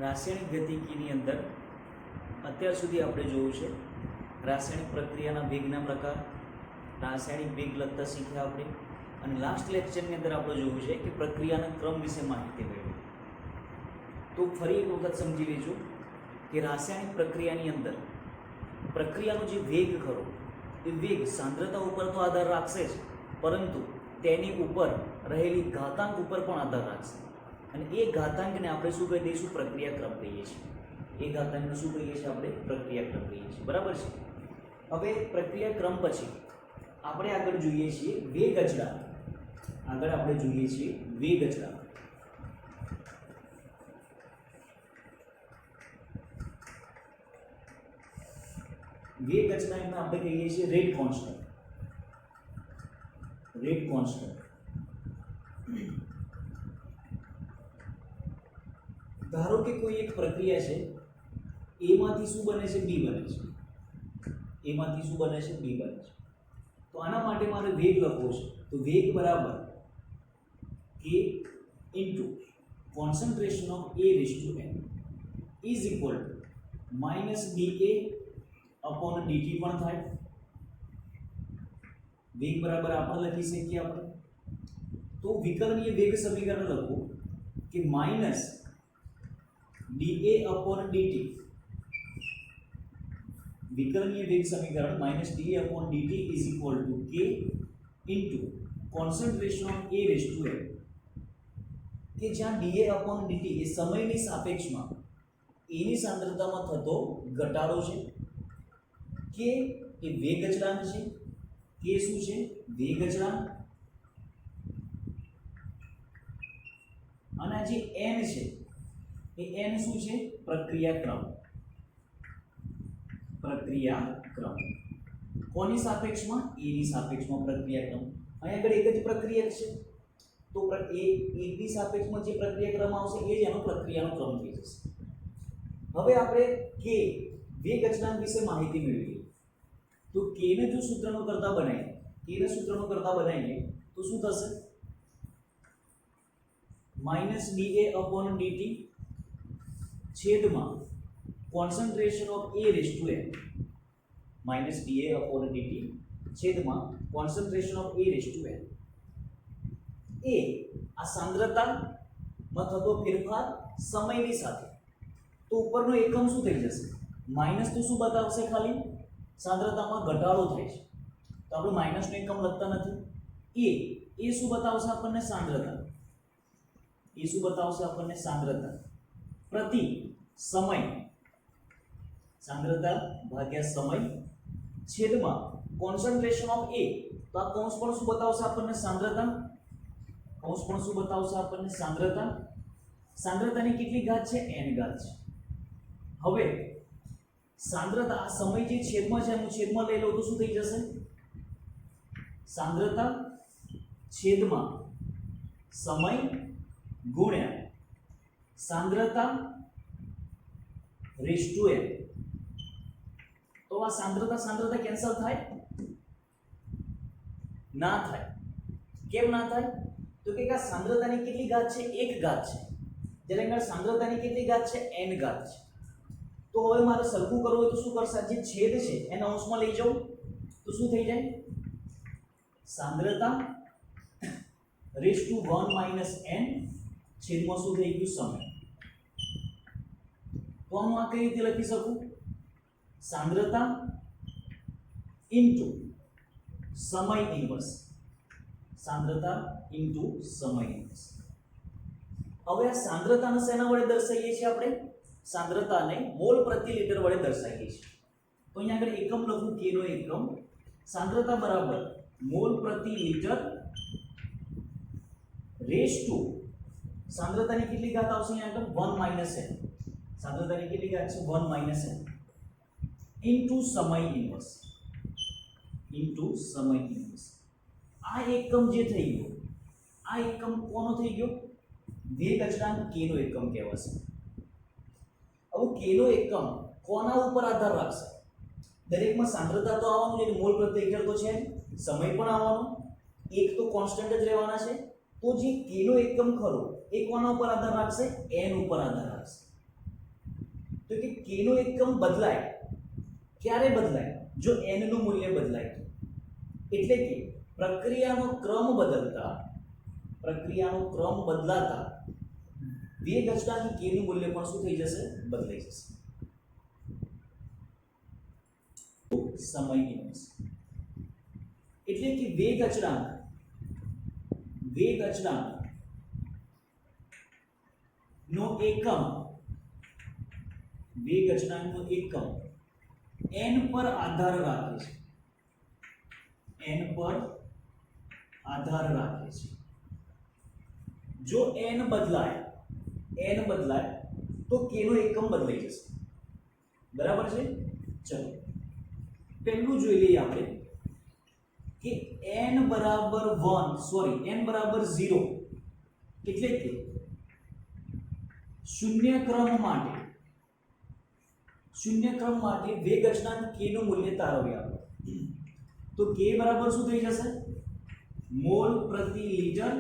રાસાયણિક ગતિકીની અંદર અત્યાર સુધી આપણે જોયું છે રાસાયણિક પ્રક્રિયાના વેગના પ્રકાર, રાસાયણિક વેગ લગતા શીખ્યા આપણે, અને લાસ્ટ લેક્ચરની અંદર આપણે જોયું છે કે પ્રક્રિયાના ક્રમ વિશે માહિતી મેળવી. તો ફરી એક વખત સમજી લેજો કે રાસાયણિક પ્રક્રિયાની અંદર પ્રક્રિયાનો જે વેગ ખરો એ વેગ સાંદ્રતા ઉપર તો આધાર રાખશે જ, પરંતુ તેની ઉપર રહેલી ઘાતાંક ઉપર પણ આધાર રાખશે. અને એ ઘાતાંકને આપણે શું કહી દઈશું? પ્રક્રિયાક્રમ કહીએ છીએ. એ ઘાતાંકને શું કહીએ છીએ? આપણે પ્રક્રિયાક્રમ કહીએ છીએ. બરાબર છે. હવે પ્રક્રિયાક્રમ પછી આપણે આગળ જોઈએ છીએ વેગ અચળાંક. આગળ આપણે જોઈએ છીએ વેગ અચળાંક. વેગ અચળાંકને આપણે કહીએ છીએ રેટ કોન્સ્ટન્ટ. Rate constant. ધારો કે કોઈ એક પ્રક્રિયા છે, એમાંથી શું બને છે? બી બને છે. એમાંથી શું બને છે? બી બને છે. તો આના માટે મારે વેગ લખવો છે. તો વેગ બરાબર કે into concentration of A raise to n is equal to minus D A upon DT પણ થાય. વેગ બરાબર આપણે લખી શકીએ આપણે. તો વિકલનીય વેગ સમીકરણ લખો કે માઇનસ dA upon dt. વિકલનીય વેગ સમીકરણ minus dA upon dt is equal to k into concentration of a raised to n. કે જ્યાં dA upon dt એ સમયની સાપેક્ષમાં એની સાંદ્રતામાં થતો ઘટાડો છે, કે એ વેગ અચળાંક છે. કે શું છે? વેગ અચળાંક. અને આ જે n છે એ n શું છે? પ્રક્રિયાક્રમ. પ્રક્રિયાક્રમ કોની સાપેક્ષમાં? એની સાપેક્ષમાં પ્રક્રિયાક્રમ. અહીં આગળ એક જ પ્રક્રિયા છે, તો એકની સાપેક્ષમાં જે પ્રક્રિયાક્રમ આવશે એ જ એનો પ્રક્રિયાનો ક્રમ થઈ જશે. હવે આપણે કે વેગ અચળાંક વિશે માહિતી મેળવીએ. તો કે ને જો સૂત્રનો કરતા બનાવીએ તો શું થશે? માઇનસ ડીએ અપોન ડીટી છેદમાં concentration of A raise to N. Minus DA upon DT છેદમાં concentration of A raise to N. એ આ સાંદ્રતામાં થતો ફેરફાર સમયની સાથે. તો ઉપરનો એકમ શું થઈ જશે? માઇનસ તો શું બતાવશે? ખાલી સાંદ્રતામાં ઘટાડો થાય છે, તો આપણે માઇનસનો એકમ લખતા નથી. એ શું બતાવશે આપણને? સાંદ્રતા. એ શું બતાવશે આપણને? સાંદ્રતા પ્રતિ સમય. સાંદ્રતા ભાગ્યા સમય છેદમાં કોન્સન્ટ્રેશન ઓફ એ. તો આ કૌંસ પણ શું બતાવશે આપણને? સાંદ્રતા. કૌંસ પણ શું બતાવશે આપણને? સાંદ્રતા. સાંદ્રતાની કેટલી ઘાત છે? n ઘાત છે. હવે સાંદ્રતા આ સમય જે છેદમાં છે એનું છેદમાં લઈ લો તો શું થઈ જશે? સાંદ્રતા છેદમાં સમય ગુણ્યા સાંદ્રતા રેઝ ટુ n. તો આ સાંદ્રતા કેન્સલ થાય? ના થાય. કેમ ના થાય? તો કે આ સાંદ્રતાની કેટલી ઘાત છે? 1 ઘાત છે. જ્યારે આગળ સાંદ્રતાની કેટલી ઘાત છે? n ઘાત છે. તો હવે મારે સરખું કરવું હોય તો શું કરશે? જે છેદ છે એને અંશમાં લઈ જાઉં તો શું થઈ જાય? સાંદ્રતા રેઝ ટુ 1 માઇનસ n છેદમાં શું થઈ ગયું? સમય. તો હું આ કઈ રીતે લખી શકું? સાંદ્રતા ઇન્ટુ સમય ઇન્વર્સ. સાંદ્રતા ઇન્ટુ સમય ઇન્વર્સ. હવે આ સાંદ્રતાને શેના વડે દર્શાવીએ છીએ આપણે? સાંદ્રતાને મોલ પ્રતિ લિટર વડે દર્શાવીએ છીએ. તો અહીંયા આગળ એકમ લખું, કે નો એકમ. સાંદ્રતા બરાબર મોલ પ્રતિ લિટર રેઝ ટુ સાંદ્રતાની કેટલી ઘાત આવશે? અહીંયા આગળ 1 માઇનસ n. સાંદ્રતાની કેટલી ઘાત છે? 1 માઇનસ n ઇન્ટુ સમય ઇન્વર્સ. ઇન્ટુ સમય ઇન્વર્સ. આ એકમ જે થઈ ગયો, આ એકમ કોનો થઈ ગયો? વેગ અચળાંક k નો એકમ કહેવાશે. હવે k નો એકમ કોના ઉપર આધાર રાખશે? દરેકમાં સાંદ્રતા તો આવવાનું છે, મોલ પ્રતિ લિટર તો છે, સમય પણ આવવાનો, એક તો કોન્સ્ટન્ટ જ રહેવાના છે. તો જે k નો એકમ ખરો એ કોના ઉપર આધાર રાખશે? n ઉપર આધાર રાખશે. તો કે k નો એકમ બદલાય ક્યારે બદલાય જો n નું મૂલ્ય બદલાય એટલે કે પ્રક્રિયાનો ક્રમ બદલાતા વેગ અચળાંક k નું મૂલ્ય પણ શું થઈ જશે બદલાઈ જશે સમય ઇન્વર્સ એટલે કે વેગ અચળાંક નો એકમ n પર આધાર રાખે છે જો n બદલાય તો k નો એકમ બદલાઈ જશે બરાબર છે ચલો પહેલું જોઈ લઈએ આપણે કે n બરાબર 0 એટલે કે શૂન્ય ક્રમ માટે વેગ અચળાંક k નું મૂલ્ય તારવી આપો તો k બરાબર શું થઈ જશે મોલ પ્રતિ litre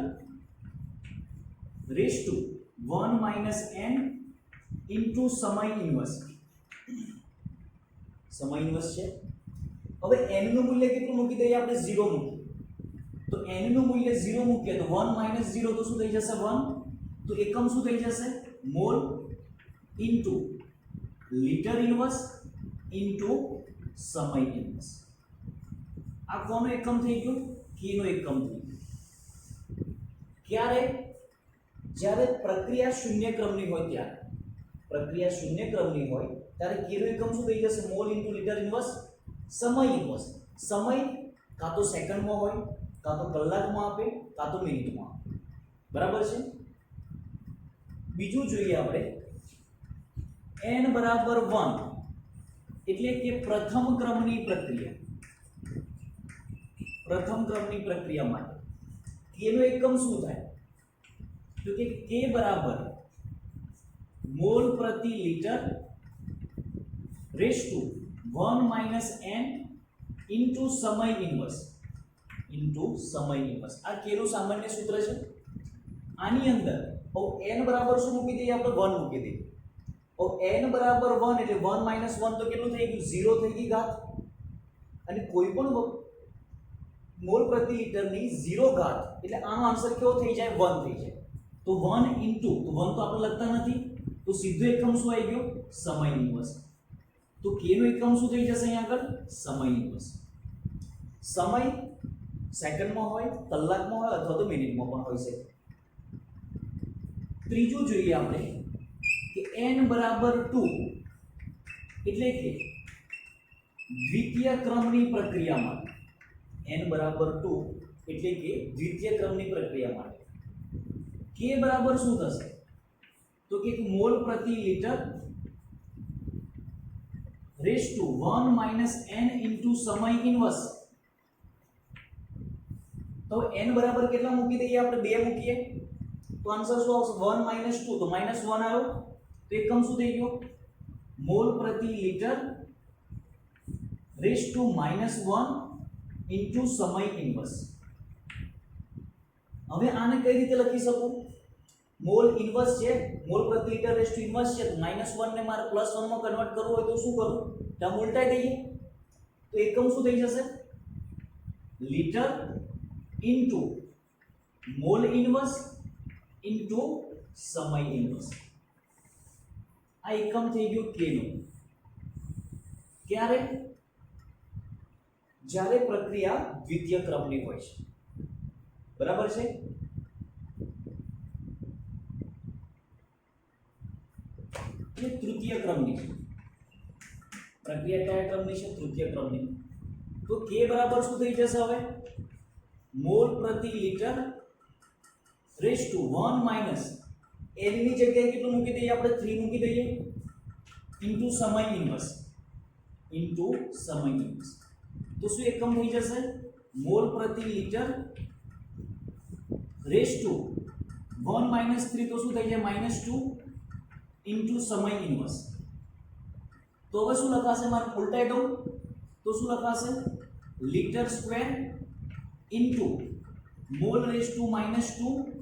raise to 1 - n into સમય ઇન્વર્સ છે હવે n નું મૂલ્ય કેટલું મૂકી દઈએ આપણે 0 મૂકીએ તો n નું મૂલ્ય 0 મૂકીએ તો 1 - 0 તો શું થઈ જશે 1 તો એકમ શું થઈ જશે mall into litre inverse into સમય ઇન્વર્સ આ કોનો એકમ થઈ ગયો k નો એકમ થઈ ગયો ક્યારે જ્યારે પ્રક્રિયા શૂન્ય ક્રમની હોય ત્યારે k નો એકમ શું થઈ જશે મોલ ઇન્ટુ લિટર ઇન્વર્સ સમય ઇન્વર્સ સમય કાં તો સેકન્ડમાં હોય કાં તો કલાકમાં આપે કાં તો મિનિટમાં આપે બરાબર છે બીજું જોઈએ આપણે n બરાબર 1 એટલે કે પ્રથમ ક્રમની પ્રક્રિયા માટે k નો એકમ શું થાય તો કે k બરાબર મોલ પ્રતિ litre raise to 1 - n into સમય ઇન્વર્સ આ k નું સામાન્ય સૂત્ર છે આની અંદર n બરાબર શું મૂકી દઈએ આપણે 1 મૂકી દઈએ n બરાબર 1 એટલે 1 - 1 તો કેટલું થઈ ગયું 0 થઈ ગઈ ઘાત અને કોઈ પણ મોલ પ્રતિ લિટરની 0 ઘાત એટલે આનો આન્સર કેવો થઈ જાય 1 થઈ જાય તો 1 ઇન્ટુ તો 1 તો આપણે લખતા નથી તો સીધો એકમ શું આવી ગયો સમય ઇન્વર્સ તો k નો એકમ શું થઈ જશે અહીંયા આગળ સમય ઇન્વર્સ સમય સેકન્ડમાં હોય કલાકમાં હોય અથવા તો મિનિટમાં પણ હોઈ શકે ત્રીજું જોઈએ આપણે કે n બરાબર 2 એટલે કે દ્વિતીય ક્રમની પ્રક્રિયા માટે n બરાબર 2 એટલે કે દ્વિતીય ક્રમની પ્રક્રિયા માટે k બરાબર શું થશે તો કે મોલ પ્રતિ litre raise to 1 - n into સમય ઇન્વર્સ તો n બરાબર કેટલા મૂકી દઈએ આપણે 2 મૂકીએ તો આન્સર શું આવશે 1 - 2 તો -1 આવ્યો તો એકમ શું થઈ ગયો મોલ પ્રતિ લિટર રેસ ટુ -1 ઇન્ટુ સમય ઇન્વર્સ હવે આને કઈ રીતે લખી શકું મોલ ઇન્વર્સ છે મોલ પ્રતિ લિટર રેસ ટુ ઇન્વર્સ છે તો -1 ને મારે +1 માં કન્વર્ટ કરવું હોય તો શું કરું ટર્મ ઉલટાઈ દઈએ તો એકમ શું થઈ જશે litre into mall inverse into સમય ઇન્વર્સ આ એકમ થઈ ગયો k નો ક્યારે જ્યારે પ્રક્રિયા દ્વિતીય ક્રમની હોય છે બરાબર છે જે તૃતીય ક્રમની છે પ્રક્રિયા કયા ક્રમની છે તૃતીય ક્રમની તો k બરાબર શું થઈ જશે હવે મોલ પ્રતિ લિટર રેસ ટુ 1 - n ની જગ્યાએ કેટલું મૂકી દઈએ આપણે 3 મૂકી દઈએ ઇન્ટુ સમય ઇન્વર્સ તો શું એકમ થઈ જશે મોલ પ્રતિ લિટર રેસ ટુ 1 - 3 તો શું થઈ જાય -2 ઇન્ટુ સમય ઇન્વર્સ તો હવે શું લખાશે મારે ઉલટાઈ દઉં તો શું લખાશે litre square into mall raise to -2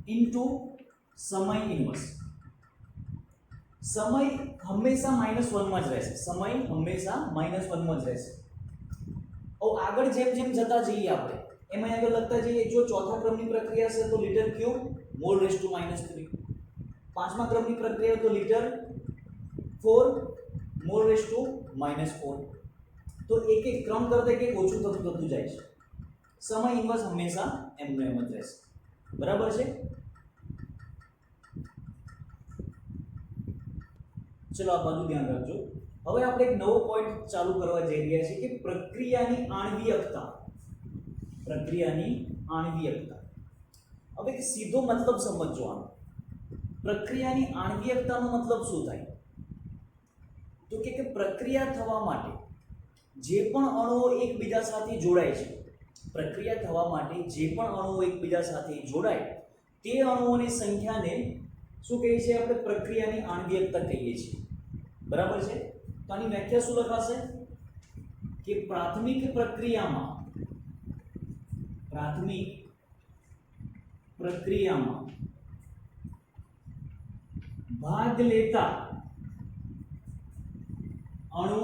into સમય ઇન્વર્સ સમય હંમેશા -1 માં જ રહેશે, સમય હંમેશા -1 માં જ રહેશે। હવે આગળ જેમ જેમ જતા જઈએ આપણે એમાં આગળ લખતા જઈએ, જો ચોથા ક્રમની પ્રક્રિયા છે તો litre cube mall raise to -3, પાંચમા ક્રમની પ્રક્રિયા તો લિટર 4 મોલ રેસ ટુ -4, તો એક એક ક્રમ કરતા એક ઓછું થતું જાય છે, સમય ઇન્વર્સ હંમેશા એમનો એમ જ રહેશે, બરાબર છે। ચલો આ બાજુ ધ્યાન રાખજો। હવે આપણે એક નવો પોઈન્ટ ચાલુ કરવા જઈ રહ્યા છીએ કે પ્રક્રિયાની આણ્વિયકતા, પ્રક્રિયાની આણ્વિયકતા। હવે એક સીધો મતલબ સમજજો આનો, પ્રક્રિયાની આણ્વિયકતાનો મતલબ શું થાય? તો કે પ્રક્રિયા થવા માટે જે પણ અણુઓ એકબીજા સાથે જોડાય છે, પ્રક્રિયા થવા માટે જે પણ અણુઓ એકબીજા સાથે જોડાય તે અણુઓની સંખ્યાને શું કહીએ છીએ આપણે? પ્રક્રિયાની આણ્વિયકતા કહીએ છીએ, બરાબર છે। તો આની વ્યાખ્યા શું લખાશે કે પ્રાથમિક પ્રક્રિયામાં ભાગ લેતા અણુ,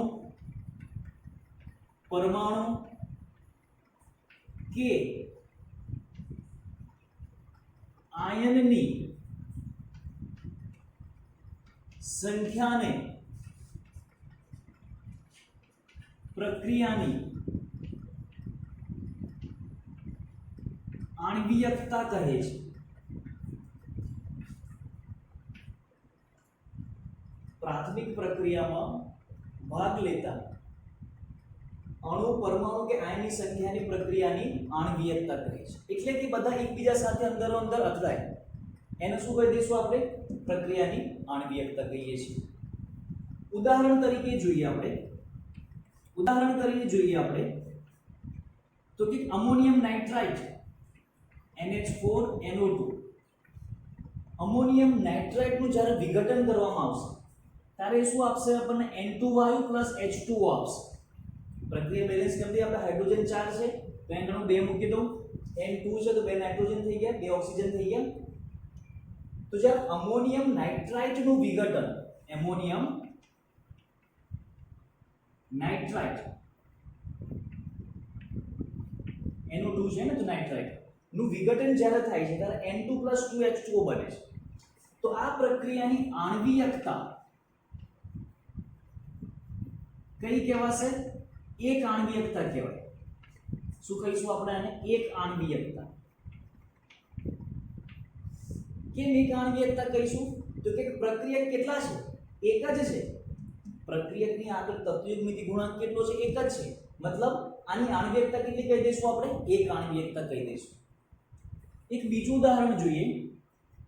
પરમાણુ કે આયનની સંખ્યાને પ્રક્રિયાની આણ્વિયકતા કહે છે। પ્રાથમિક પ્રક્રિયામાં ભાગ લેતા અણુ, પરમાણુ કે આયનની સંખ્યાની પ્રક્રિયાની આણ્વિયકતા કહે છે, એટલે કે બધા એકબીજા સાથે અંદરો અંદર અથડાય એને શું કહી દઈશું આપણે? પ્રક્રિયાની આણ્વિયકતા કહીએ છીએ। ઉદાહરણ તરીકે જોઈએ આપણે તો કે અમોનિયમ નાઇટ્રાઇટ NH4NO2, અમોનિયમ નાઇટ્રાઇટ નું જ્યારે વિઘટન કરવામાં આવશે ત્યારે શું આપશે આપણને? N2 વાયુ પ્લસ H2O આપશે। પ્રક્રિયા બેલેન્સ કેમ કે આપણે હાઇડ્રોજન 4 છે તો એનો 2 મૂકી દઉં, N2 છે તો 2 નાઇટ્રોજન થઈ ગયા, 2 ઓક્સિજન થઈ ગયા। તો જ્યારે અમોનિયમ નાઇટ્રાઇટ નું વિઘટન, એમોનિયમ નાઇટ્રાઇટ NO2 છે ને, તો નાઇટ્રાઇટ નું વિઘટન જ્યારે થાય છે ત્યારે N2 + 2H2O બને છે। તો આ પ્રક્રિયાની આણ્વિયકતા કઈ કહેવાશે? એક આણ્વિયકતા કહેવાય। શું કહીશું આપણે આને? એક આણ્વિયકતા। કેમ એક આણ્વિયકતા કહીશું? તો કે પ્રક્રિયક કેટલા છે? એક જ છે। પ્રક્રિયકની આગળ તત્વયુગ્મિતિ ગુણાંક કેટલો છે? એક જ છે, મતલબ આની આણ્વિયકતા કેટલી કહી દઈશું આપણે? એક આણ્વિયકતા કહી દઈશું। એક બીજું ઉદાહરણ જોઈએ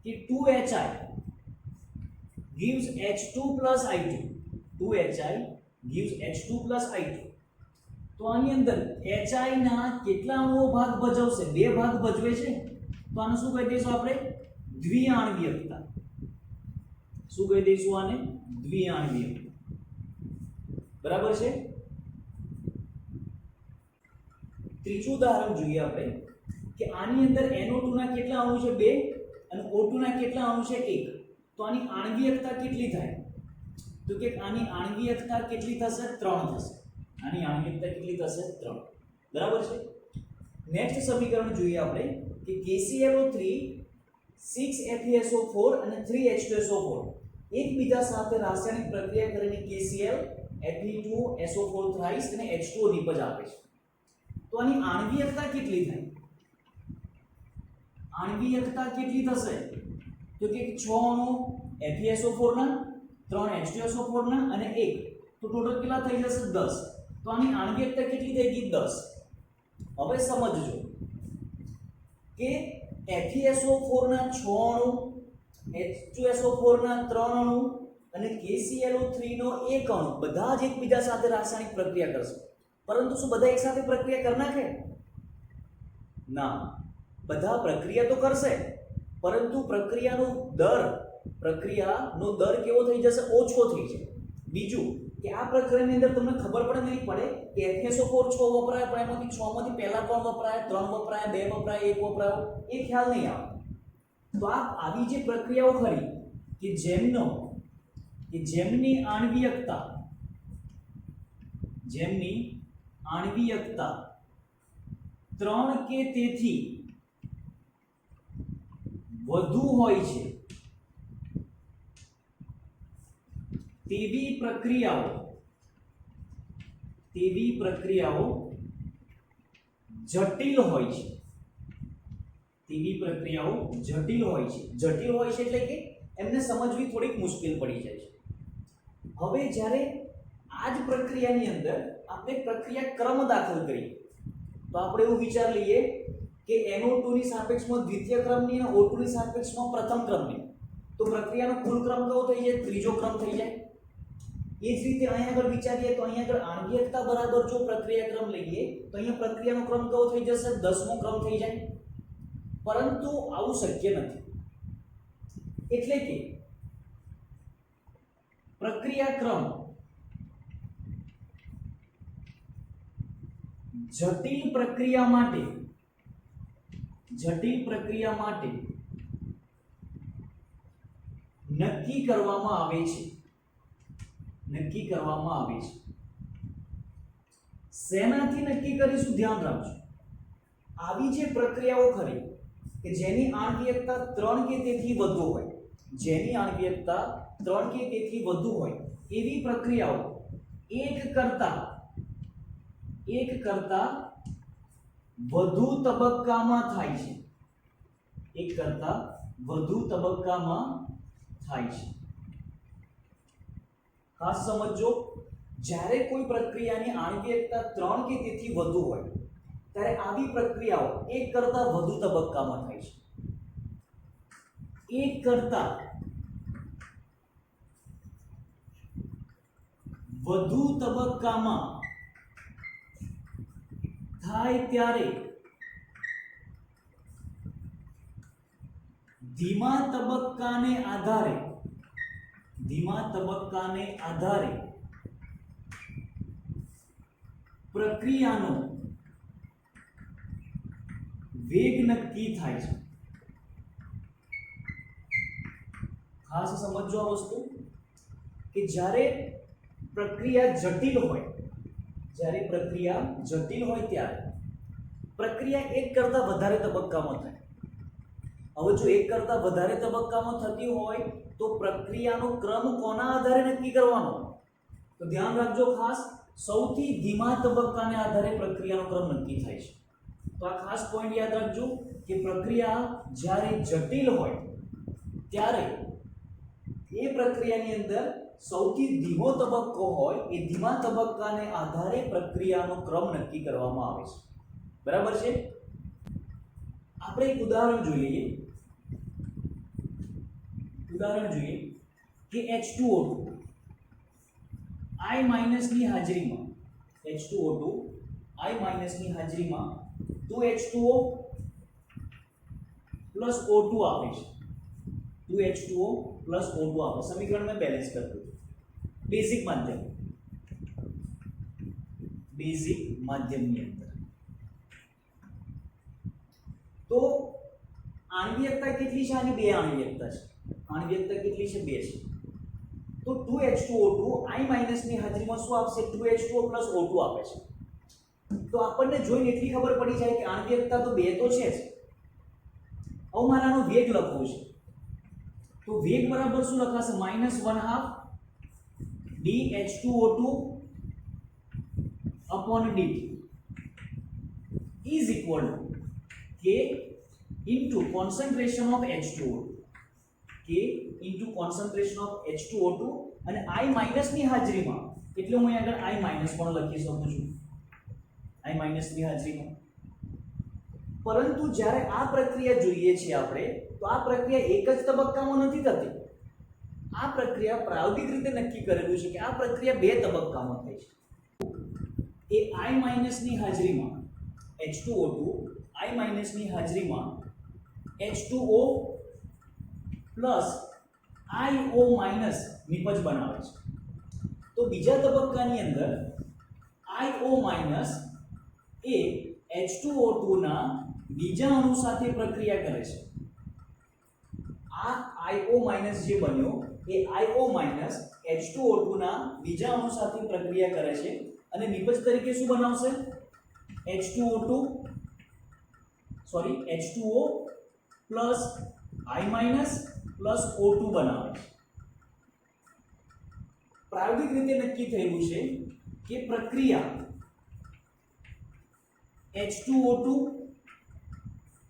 કે 2HI gives H2 + I2, 2HI gives H2 + I2, તો આની અંદર HI ના કેટલા અણુઓ ભાગ ભજવશે? 2 ભાગ ભજવે છે, તો આને શું કહી દઈશું આપણે? દ્વિઆણ્વિયકતા। શું કહી દઈશું આને? દ્વિઆણ્વિયકતા, બરાબર છે। ત્રીજું ઉદાહરણ જોઈએ આપણે કે આની અંદર NO2 ના કેટલા અણુ છે? 2 અને O2 ના કેટલા અણુ છે? 1, તો આની આણ્વિયકતા કેટલી થાય? તો કે આની આણ્વિયકતા કેટલી થશે? 3 થશે। આની આણ્વિયકતા કેટલી થશે? 3, બરાબર છે। નેક્સ્ટ સમીકરણ જોઈએ આપણે કે KClO3 6FeSO4 અને 3H2SO4 એકબીજા સાથે રાસાયણિક પ્રક્રિયા કરીને KCl Fe2SO4 થ્રાઇસ અને H2O નિપજ આપે છે, તો આની આણ્વિયકતા કેટલી થાય? આણ્વિયકતા કેટલી થશે? તો કે 6 અણુ FeSO4 ના, 3 H2SO4 ના અને 1, તો ટોટલ કેટલા થઈ જશે? 10, તો આની આણ્વિયકતા કેટલી થઈ ગઈ? 10। હવે સમજજો કે FeSO4 ના 6 અણુ, H2SO4 ના 3 અણુ અને KClO3 નો 1 અણુ બધા જ એકબીજા સાથે રાસાયણિક પ્રક્રિયા કરશે, પરંતુ શું બધા એક સાથે પ્રક્રિયા કરી નાખે? ના, બધા પ્રક્રિયા તો કરશે પરંતુ પ્રક્રિયાનો દર કેવો થઈ જશે? ઓછો થઈ જશે। બીજું કે આ પ્રક્રિયાની અંદર તમને ખબર પડે નહીં પડે કે FeSO4 6 વપરાય પણ એમાંથી 6 માંથી પહેલા કોણ વપરાય, 3 વપરાય, 2 વપરાય, 1 વપરાય, એ ખ્યાલ નહીં આવે। તો આ આવી જે પ્રક્રિયાઓ ખરી કે જેમનો કે જેમની આણ્વિયકતા 3 કે તેથી વધુ હોય છે તેવી પ્રક્રિયાઓ જટિલ હોય છે. જટિલ હોય છે એટલે કે એમને સમજવી થોડીક મુશ્કેલ પડી જાય છે. હવે જ્યારે આ જ પ્રક્રિયાની અંદર આપણે પ્રક્રિયા ક્રમ દાખલ કરીએ તો આપણે એવું વિચાર લઈએ કે NO2 ની સાપેક્ષમાં દ્વિતીય ક્રમની અને O2 ની સાપેક્ષમાં પ્રથમ ક્રમની, તો પ્રક્રિયાનો કુલ ક્રમ કયો થઈ જાય? ત્રીજો ક્રમ થઈ જાય. એ જ રીતે અહીંયા આગળ વિચારીએ તો અહીંયા આગળ આણ્વિયકતા બરાબર જો પ્રક્રિયા ક્રમ લઈએ તો અહીંયા પ્રક્રિયાનો ક્રમ કયો થઈ જશે? 10મો ક્રમ થઈ જાય. પરંતુ આવું શક્ય નથી. એટલે કે પ્રક્રિયા ક્રમ જટિલ પ્રક્રિયા માટે નક્કી કરવામાં આવે છે. શેનાથી નક્કી કરીશું? ધ્યાન રાખજો. આવી જે પ્રક્રિયાઓ ખરી કે જેની આણ્વિયકતા 3 કે તેથી વધુ હોય, એવી પ્રક્રિયાઓ એક કરતા વધુ તબક્કામાં થાય છે. ખાસ સમજો, જ્યારે કોઈ પ્રક્રિયાની આણ્વિયકતા 3 કે તેથી વધુ હોય ત્યારે આવી પ્રક્રિયાઓ એક કરતા વધુ તબક્કામાં થાય છે. એક કરતા વધુ તબક્કામાં થાય ત્યારે ધીમા તબક્કાને આધારે પ્રક્રિયાનો વેગ નક્કી થાય છે. ખાસ સમજો આ વસ્તુ કે જ્યારે પ્રક્રિયા જટિલ હોય ત્યારે પ્રક્રિયા એક કરતા વધારે તબક્કામાં થાય. હવે જો એક કરતા વધારે તબક્કામાં થતી હોય તો પ્રક્રિયાનો ક્રમ કોના આધારે નક્કી કરવાનો? તો ધ્યાન રાખજો ખાસ, સૌથી ધીમા તબક્કાને આધારે પ્રક્રિયાનો ક્રમ નક્કી થાય છે. તો આ ખાસ પોઈન્ટ યાદ રાખજો કે પ્રક્રિયા જ્યારે જટિલ હોય ત્યારે એ પ્રક્રિયાની અંદર સૌથી ધીમો તબક્કો હોય, એ ધીમા તબક્કાને આધારે પ્રક્રિયાનો ક્રમ નક્કી કરવામાં આવે છે. બરાબર છે? આપણે એક ઉદાહરણ જોઈએ કે H2O2 I- ની હાજરીમાં હાજરીમાં 2H2O પ્લસ O2 આપે છે. 2H2O પ્લસ O2 આપે. સમીકરણ મેં બેલેન્સ કરી દીધું. બેઝિક માધ્યમની અંદર તો આણ્વિયકતા કેટલી છે? આની 2 આણ્વિયકતા છે. આણ્વિયકતા કેટલી છે? 2 છે. તો 2H2O2 I- ની હાજરીમાં શું આપશે? 2H2O પ્લસ O2 આપે છે. તો આપણને જોઈને એટલી ખબર પડી જાય કે આણ્વિયકતા તો 2 તો છે જ. હવે મારે આનો વેગ લખવો છે. તો વેગ બરાબર શું લખાશે? -1/2 dH2O2 upon dt is equal to K into concentration of H2O2. K into concentration of H2O2 અને I- ની હાજરીમાં, એટલે હું અહીં આગળ I- પણ લખી શકું છું. I- ની હાજરીમાં. પરંતુ જ્યારે આ પ્રક્રિયા જોઈએ છે આપણે, તો આ પ્રક્રિયા એક જ તબક્કામાં નથી થતી. આ પ્રક્રિયા પ્રાયોગિક રીતે નક્કી કરેલું છે કે આ પ્રક્રિયા 2 તબક્કામાં થાય છે. એ I- ની હાજરીમાં H2O2 I- ની હાજરીમાં H2O પ્લસ IO નિપજ બનાવે છે. તો બીજા તબક્કાની અંદર IO એ H2O2 ના બીજા અણુ સાથે પ્રક્રિયા કરે છે. આ IO માઈનસ જે બન્યો એ IO માઈનસ H2O2 ના બીજા અણુ સાથે પ્રક્રિયા કરે છે અને નિપજ તરીકે શું બનાવશે H2O plus I minus plus O2 બનાવે છે. પ્રાયોગિક રીતે નક્કી થયેલું છે કે પ્રક્રિયા H2O2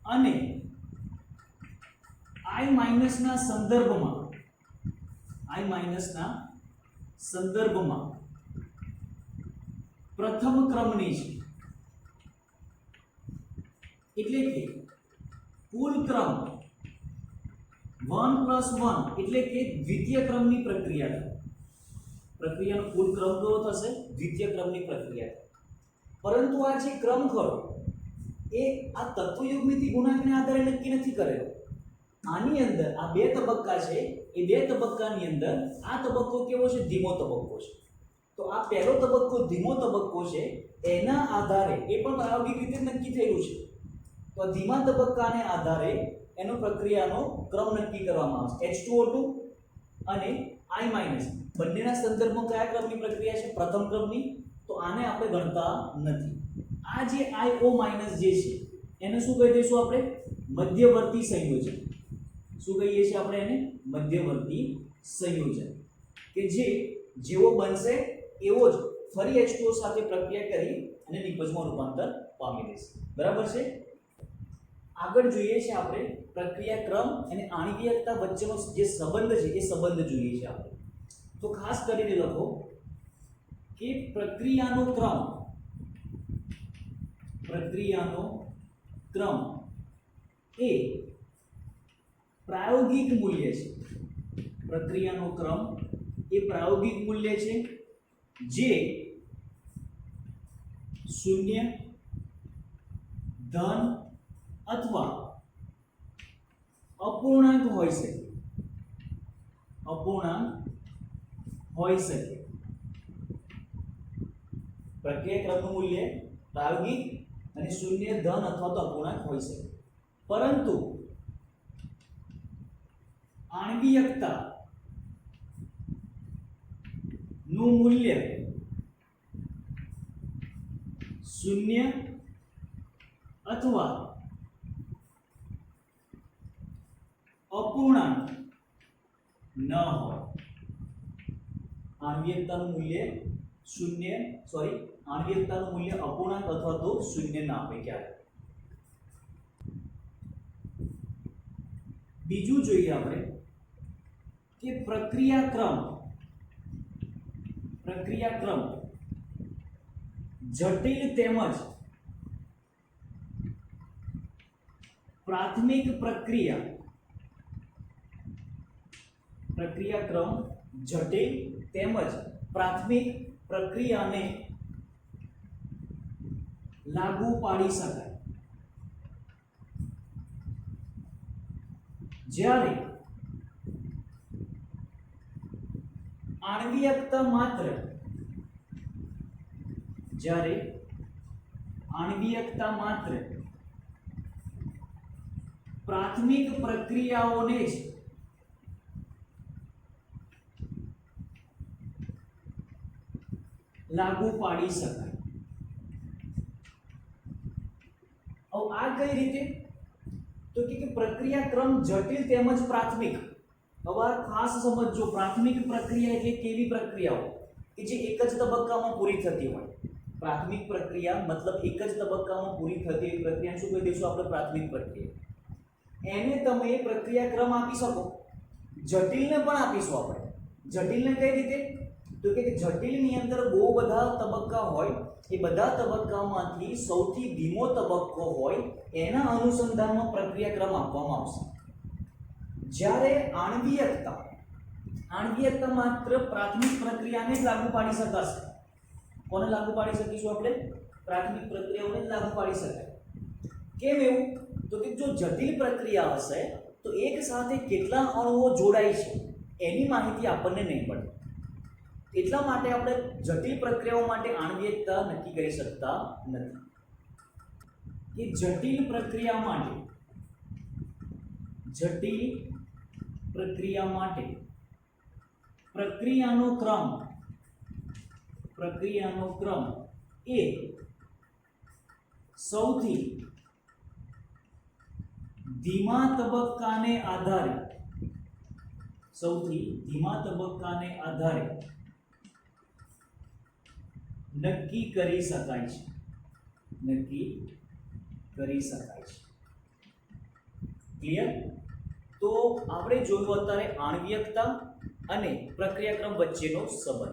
અને I માઈનસ ના સંદર્ભમાં પ્રથમ ક્રમની છે. એટલે કે કુલ ક્રમ 1 + 1 એટલે કે દ્વિતીય ક્રમની પ્રક્રિયા છે. પ્રક્રિયાનો કુલ ક્રમ કયો થશે? દ્વિતીય ક્રમની પ્રક્રિયા. પરંતુ આ જે ક્રમ ખરો એ આ તત્વયુગ્મિતિ ગુણાંકને આધારે નક્કી નથી કરેલો. આની અંદર આ બે તબક્કા છે, એ બે તબક્કાની અંદર આ તબક્કો કેવો છે? ધીમો તબક્કો છે. તો આ પહેલો તબક્કો ધીમો તબક્કો છે, એના આધારે એ પણ પ્રાયોગિક રીતે નક્કી થયેલું છે. તો ધીમા તબક્કાને આધારે એનો પ્રક્રિયાનો ક્રમ નક્કી કરવામાં આવશે. H2O2 અને I માઈનસ બંનેના સંદર્ભમાં કયા ક્રમની પ્રક્રિયા છે? પ્રથમ ક્રમની. તો આને આપણે ગણતા નથી. આ જે IO માઈનસ જે છે એને શું કહી દઈશું આપણે? મધ્યવર્તી સંયોજન. શું કહીએ છીએ આપણે એને? મધ્યવર્તી સંયોજન, કે જે જેવો બનશે એવો જ ફરી H2O સાથે પ્રક્રિયા કરી અને નિપજમાં રૂપાંતર પામી દેશે. બરાબર છે? આગળ જોઈએ છે આપણે પ્રક્રિયા ક્રમ અને આણ્વિકતા વચ્ચેનો જે સંબંધ છે એ સંબંધ જોઈએ છે આપણે. તો ખાસ કરીને લખો કે પ્રક્રિયાનો ક્રમ એ પ્રાયોગિક મૂલ્ય છે. પ્રક્રિયાનો ક્રમ એ પ્રાયોગિક મૂલ્ય છે જે 0, ધન અથવા અપૂર્ણાંક હોઈ શકે. પ્રક્રિયા ક્રમનું મૂલ્ય પ્રાયોગિક અને 0, ધન અથવા તો અપૂર્ણાંક હોઈ શકે. પરંતુ આણ્વિકતા નું મૂલ્ય 0 અથવા અપૂર્ણાંક ન હોય. આણ્વિકતાનું મૂલ્ય અપૂર્ણાંક અથવા તો 0 ના હોય ક્યારે. બીજું જોઈએ આપણે કે પ્રક્રિયા ક્રમ જટિલ તેમજ પ્રાથમિક પ્રક્રિયા ક્રમ જટિલ તેમજ પ્રાથમિક પ્રક્રિયાને લાગુ પાડી શકાય. જ્યારે આણ્વિકતા માત્ર પ્રાથમિક પ્રક્રિયાઓને જ લાગુ પાડી શકાય. હવે આ કઈ રીતે? તો કે પ્રક્રિયા ક્રમ જટિલ તેમજ પ્રાથમિક. હવે ખાસ સમજો, પ્રાથમિક પ્રક્રિયા એટલે કેવી પ્રક્રિયાઓ કે જે એક જ તબક્કામાં પૂરી થતી હોય. પ્રાથમિક પ્રક્રિયા મતલબ એક જ તબક્કામાં પૂરી થતી એવી પ્રક્રિયાને શું કહી દઈશું આપણે? પ્રાથમિક પ્રક્રિયા. એને તમે પ્રક્રિયા ક્રમ આપી શકો, જટિલને પણ આપીશું આપણે. જટિલને કઈ રીતે? તો કે જટિલની અંદર બહુ બધા તબક્કા હોય, એ બધા તબક્કામાંથી સૌથી ધીમો તબક્કો હોય એના અનુસંધાનમાં પ્રક્રિયા ક્રમ આપવામાં આવશે. જ્યારે આણ્વિકતા માત્ર પ્રાથમિક પ્રક્રિયાને જ લાગુ પાડી શકાશે. કોને લાગુ પાડી શકીશું આપણે? પ્રાથમિક પ્રક્રિયાઓને જ લાગુ પાડી શકાય. કેમ એવું? તો કે જો જટિલ પ્રક્રિયા હશે તો એક સાથે કેટલા અણુઓ જોડાય છે એની માહિતી આપણને નહીં પડે. એટલા માટે આપણે જટિલ પ્રક્રિયાઓ માટે આણ્વિકતા નક્કી કરી શકતા નથી. કે જટિલ પ્રક્રિયા માટે પ્રક્રિયા માટે પ્રક્રિયાનો ક્રમ એ સૌથી ધીમા તબક્કાને આધારે નક્કી કરી શકાય છે ક્લિયર? તો આપણે જોયું અત્યારે આણ્વિકતા અને પ્રક્રિયાક્રમ વચ્ચેનો સંબંધ.